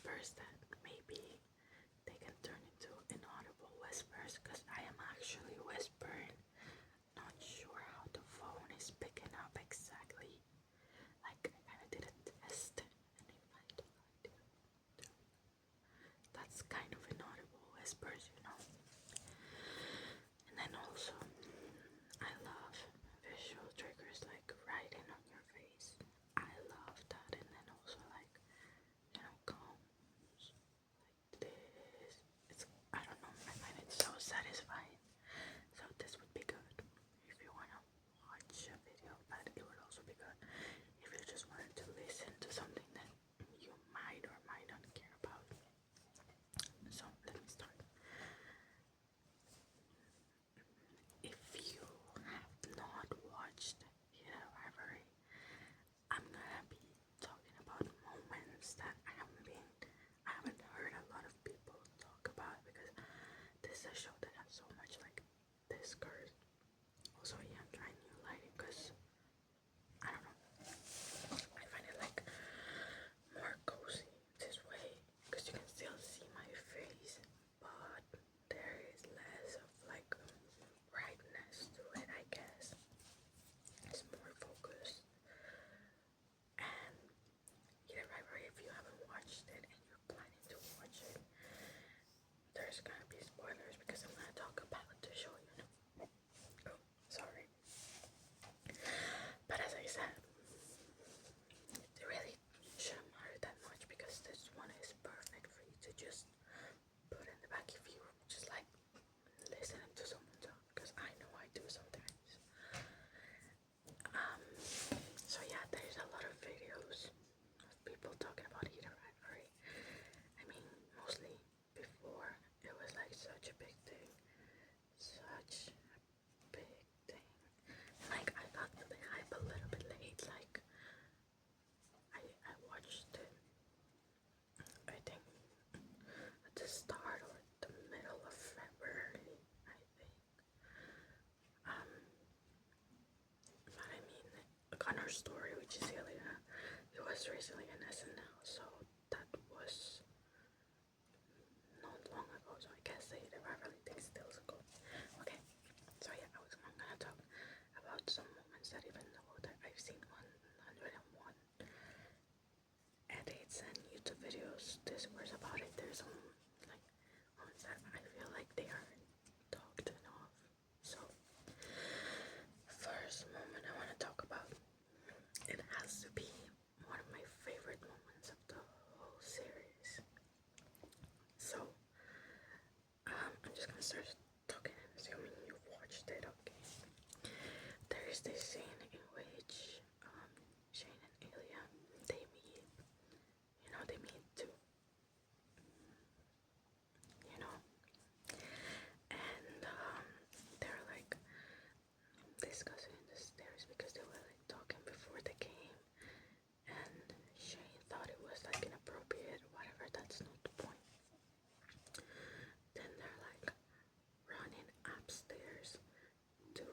whispers that maybe they can turn into inaudible whispers because I am actually whispering. Not sure how the phone is picking up exactly. Like I kind of did a test, and if I do that's kind of inaudible whispers, you know. And then also, I love visual triggers like writing on your face. I love that, and then also like combs like this. It's I don't know. I find it so satisfying. So this would be good if you wanna watch a video, but it would also be good if you just wanted to listen to something that you might or might not care about. So let me start. If you have not watched rivalry, I'm gonna be talking about moments that I haven't heard a lot of people talk about because this is a show that has so much like discourse. Also, yeah, I'm trying new lighting because I don't know. I find it like more cozy this way because you can still see my face, but there is less of like brightness to it, I guess. It's more focused. And remember, if you haven't watched it and you're planning to watch it, there's gonna be spoilers because I'm gonna talk about the show, you know. Oh, sorry. But as I said, it really shouldn't matter that much because this one is perfect for you to just put in the back if you just like listening to someone talk, because I know I do sometimes. So yeah, there's a lot of videos of people talking about heater rivalry. I mean, mostly before it was like such a big thing, such a big thing. Like I got the hype a little bit late. Like I watched it, I think at the start or the middle of February, I think. But I mean, Connor story, which is Ilya, it was recently in SNL, so that was not long ago. So I guess the rivalry thing still ago. Okay, so yeah, I'm gonna talk about some moments that even though that I've seen 101 edits and YouTube videos, discourse about it, there's some like moments that I feel like they aren't talked enough. So first moment I want to talk about, it has to be one of my favorite moments of the whole series. So I'm just gonna start talking, assuming you've watched it. Okay, there is this scene in which Shane and Ilya, they meet. They meet too. You know, and they're like discussing the stairs because they were like talking before the game, and Shane thought it was like inappropriate or whatever. That's not the point. Then they're like running upstairs to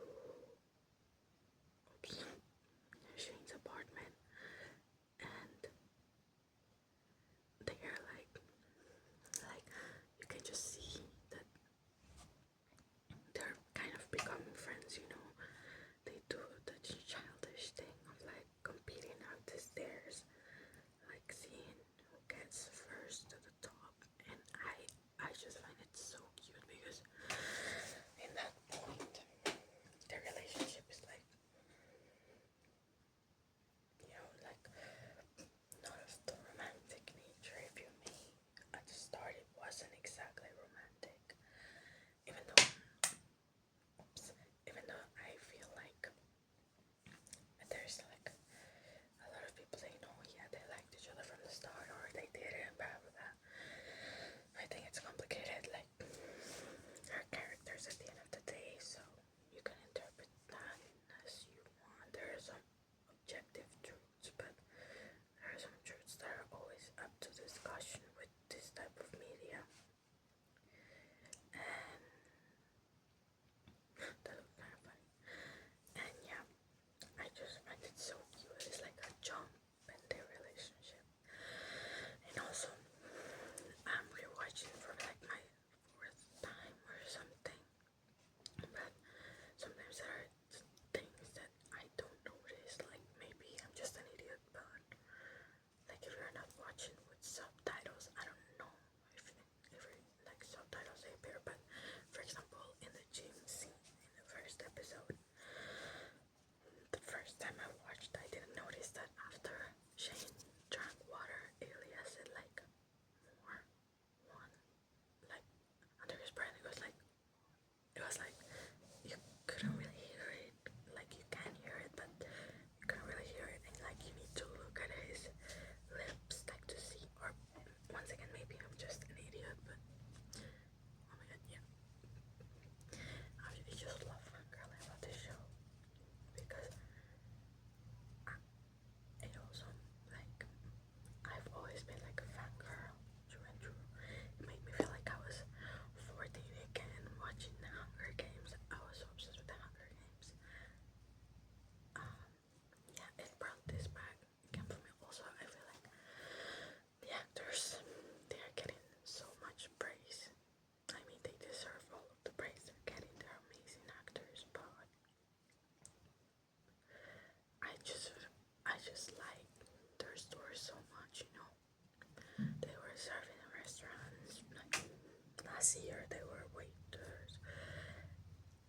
last year they were waiters.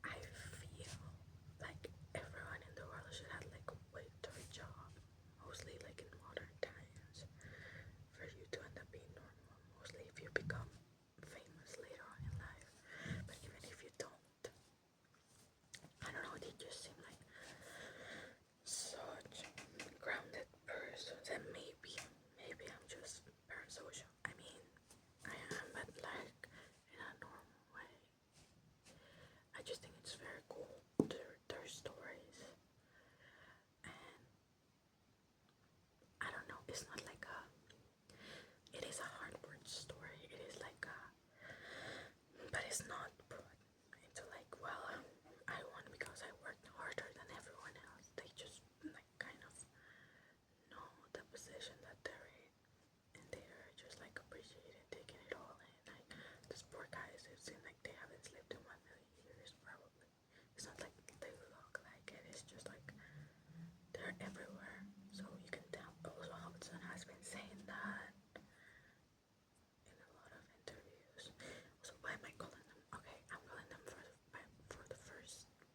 I feel like everyone in the world should have like a waiter job, mostly like in modern times, for you to end up being normal. Mostly if you become famous later on in life, but even if you don't, I don't know. They just seem like such grounded persons, and maybe I'm just parasocial. I mean, I am, but like in a normal way. I just think it's very cool, their stories, and I don't know. It's not like a. It is a hard word story. It is like a, but it's not put into like, well, I won because I worked harder than everyone else. They just like kind of know the position that they're in, and they are just like appreciating, taking it all in. Like these poor guys, it seems like they haven't slept in 1 million years, probably. It's not like they look like it. It's just like they're everywhere. So you can tell. Also, Hudson has been saying that in a lot of interviews. So why am I calling them? Okay, I'm calling them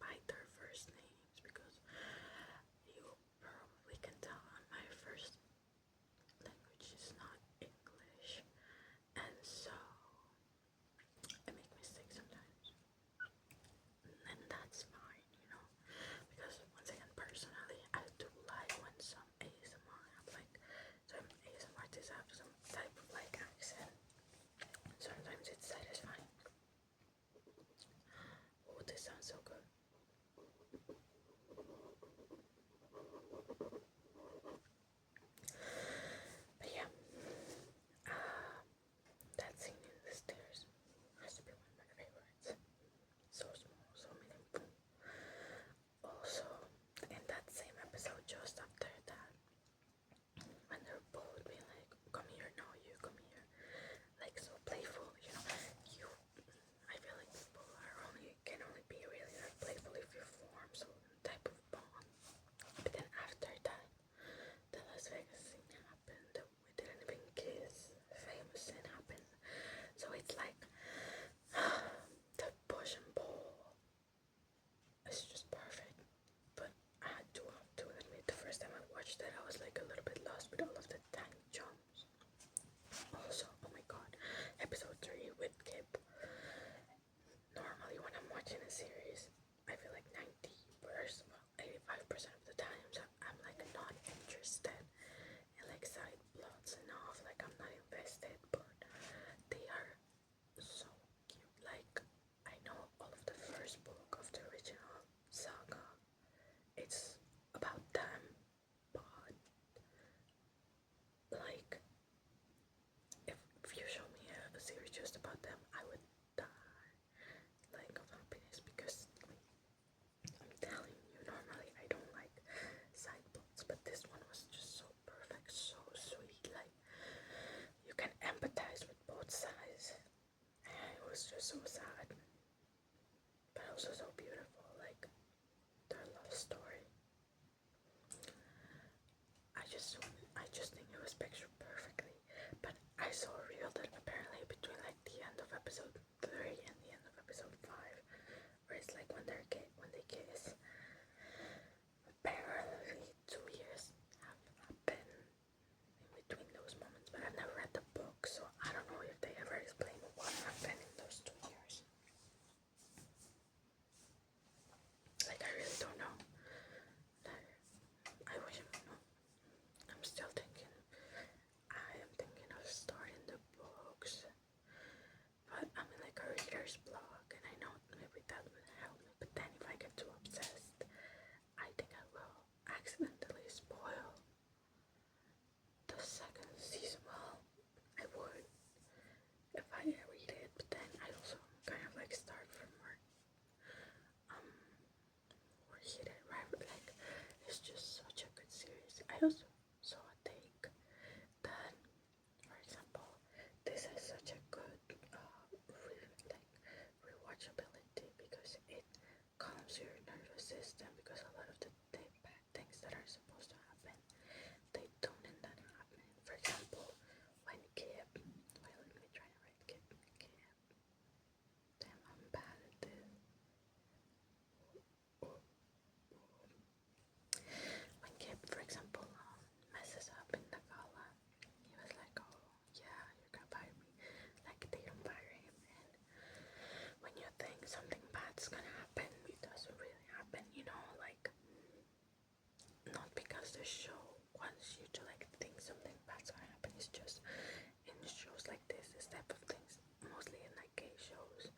by their first names because you probably can tell my first language is not English, and so I make mistakes sometimes, and that's fine, because once again, personally, I do like when some ASMR have like some ASMR artists have some type of like accent. Sometimes it's satisfying. Oh, this sounds so good. But yeah, that scene in the stairs has to be one of my favorites. So small, so meaningful. Also, in that same episode, just after that, when they're both being like, "Come here, no, you come here," like so playful, you. I feel like people can only be really like playful if you form some type of bond. But then after that, the Las Vegas scene happened. We didn't even kiss. Famous scene happened. So it's like the push and pull. It's just perfect. But I had to admit, the first time I watched it, I was like a little bit lost with all of the time jumps. Also, oh my god, episode 3 with Kip. Normally, when I'm watching a series, I feel like 85% of the times I'm like not interested in like side plots enough. Like I'm not invested, but they are so cute. Like I know all of the first book of the original saga. It's about them, but like if you show me a series just about them, I would die like of happiness because I'm telling you, normally I don't like side plots, but this one was just so perfect, so sweet. Like you can empathize with both sides. And it was just so sad, but also so beautiful. Like their love story. I just think it was pictured perfectly. But I saw a reel that apparently between like the end of episode 3 and the end of episode 5, where it's like when they kiss, apparently 2 years have happened in between those moments. But I've never read the book, so I don't know if they ever explain what happened in those 2 years. Like I really don't know. I wish I would know. I'm still thinking. I am thinking of starting the books, but I'm in like a reader's block, and I know maybe that would help me. But then if I get too obsessed, I think I will accidentally spoil the second season. Well, I would if I read it, but then I also kind of like start from where he did rivalry. Like it's just such a good series. I also saw a take that, for example, this has such a good rewatchability because it calms your nervous system, because a lot of the bad things that are supposed to happen, they don't end up happening. For example, when Kip, wait, let me try to write Kip. because the show wants you to like think something bad's gonna happen. It's just in shows like this type of things, mostly in like gay shows,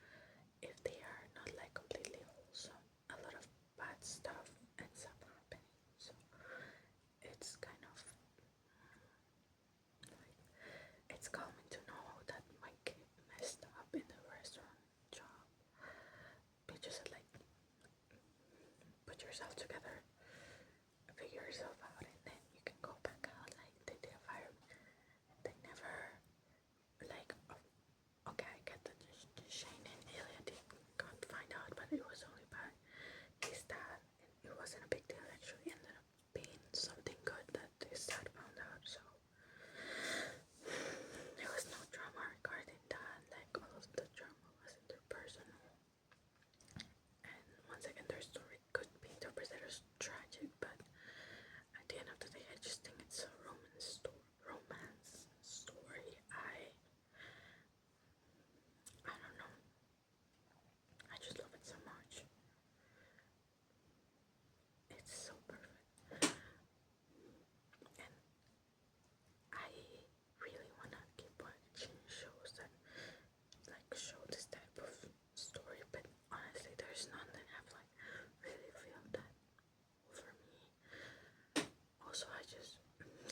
if they are not like completely wholesome, a lot of bad stuff ends up happening. So it's kind of like, it's calming to know that my kid messed up in the restaurant job. But just like put yourself together, figure yourself out, and then you can go back out. Like they didn't fire me. They never like. Okay, I get that Shane and Elliot can't find out, but it was only by his dad, and it wasn't a big deal. Actually, ended up being something good that his dad found out. So there was no drama regarding that. Like all of the drama was interpersonal. And once again, their story could be interpreted as tragic, but at the end of the day, I just think it's a romance story. I don't know. I just love it so much. It's so perfect, and I really wanna keep watching shows that like show this type of story, but honestly, there's none that have like really feel that over me. Also, I just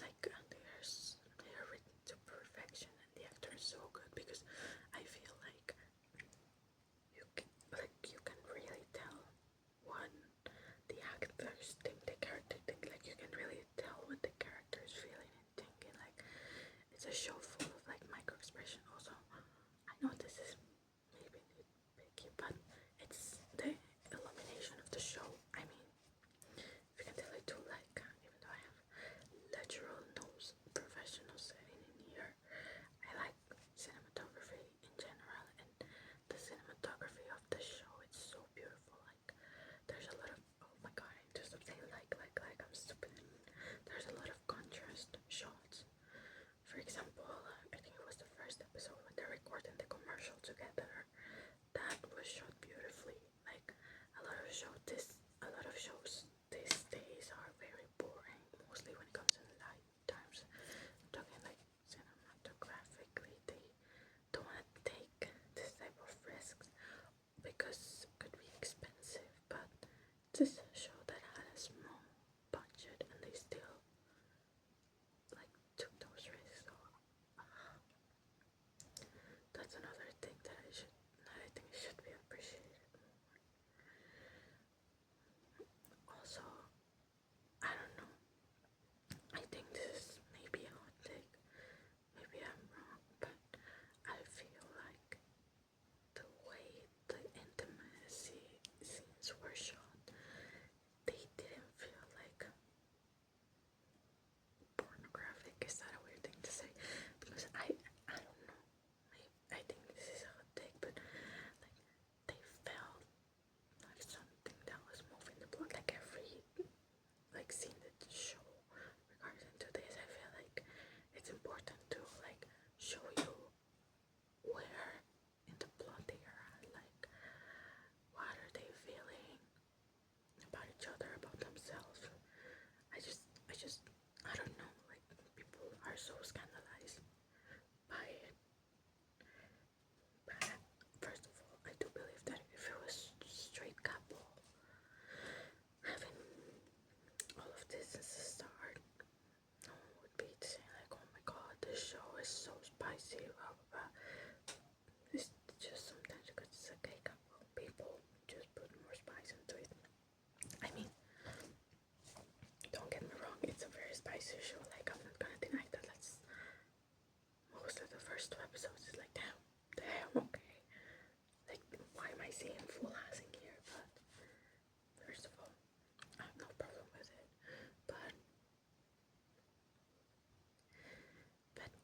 like they're written to perfection, and the actor is so good because I feel like you can really tell what the actors think, the character think. Like you can really tell what the character is feeling and thinking. Like it's a show full of like micro expression. Also, I know this is maybe nitpicky, but it's the illumination of the show. I mean, if you can tell, I do like, even though I have literal nose professional setting in here, I like cinematography in general, and the cinematography of the show, it's so beautiful. Like there's a lot of, oh my god, I just stop saying like I'm stupid. There's a lot of contrast shots. For example, I think it was the first episode when they're recording the commercial together. That was shot beautifully. Like a lot of shows these days are very boring, mostly when it comes to night times. I'm talking like cinematographically, they don't want to take this type of risks because it could be expensive. But this show that had a small budget and they still like took those risks. So that's another thing that I think should be appreciated more. Also, I don't know. I think this is maybe a hot take. Maybe I'm wrong, but I feel like the way the intimacy scenes were shot, they didn't feel like pornographic. Is that a weird thing to say? Because I don't know. I think this is a hot take, but like they felt like something that was moving the plot. Like every like scene that show regarding to this, I feel like it's important to like show you where in the plot they are at. Like what are they feeling about each other, about themselves. I don't know, like people are so scandalized by it. But first of all, I do believe that if it was straight couple having all of this since the start, no one would be saying like, oh my god, this show is so spicy, blah blah blah. It's just sometimes because it's a gay couple, people just put more spice into it. I mean, don't get me wrong, it's a very spicy show. Like I'm not gonna deny that. That's most of the first 2 episodes is like damn, okay. Like why am I seeing full housing here? But first of all, I have no problem with it. But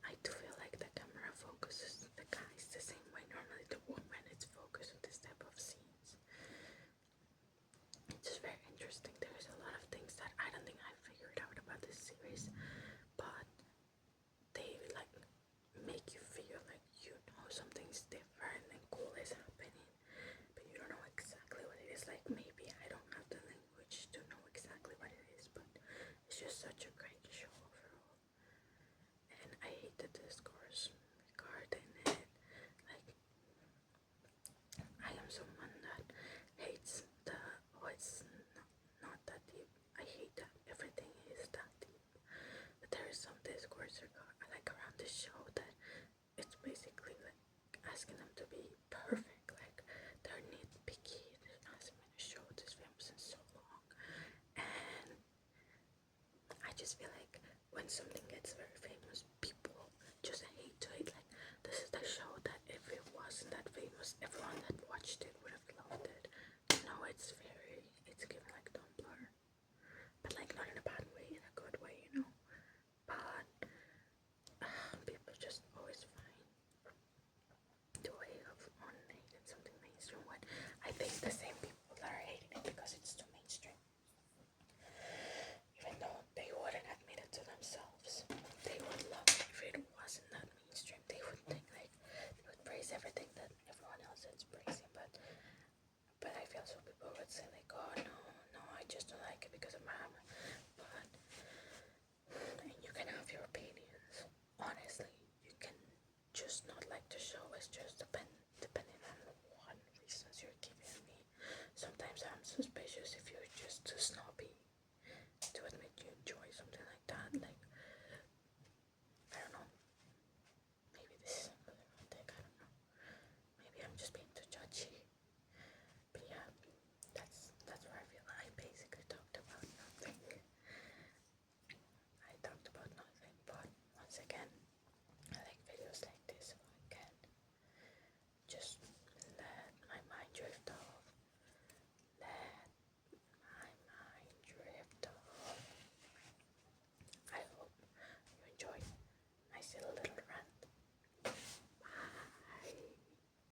I do feel like the camera focuses the guys the same way normally the woman it's focused with this type of scenes. It's just very interesting. There's a lot of things that I don't think I figured out about this series, but they like make you feel like you know something's different and cool is happening, but you don't know exactly what it is. Like maybe I don't have the language to know exactly what it is, but it's just a asking them to be perfect. Like they're nitpicky. They ask me to show this film since so long, and I just feel like when something gets very famous, people just hate to it. Like this is the show that if it wasn't that famous, everyone that watched it would have loved it. No, it's given like Tumblr, but like not in a bad way, in a good way, you know. But people just always find the way of on hating something mainstream. When I think the same people that are hating it because it's too mainstream, even though they wouldn't admit it to themselves, they would love it if it wasn't that mainstream. They would think like they would praise everything that everyone else is praising, but I feel so people would say like, oh no, no, I just don't like it because of my mama. But and you can have your opinions. Honestly, you can just not like the show. It's just a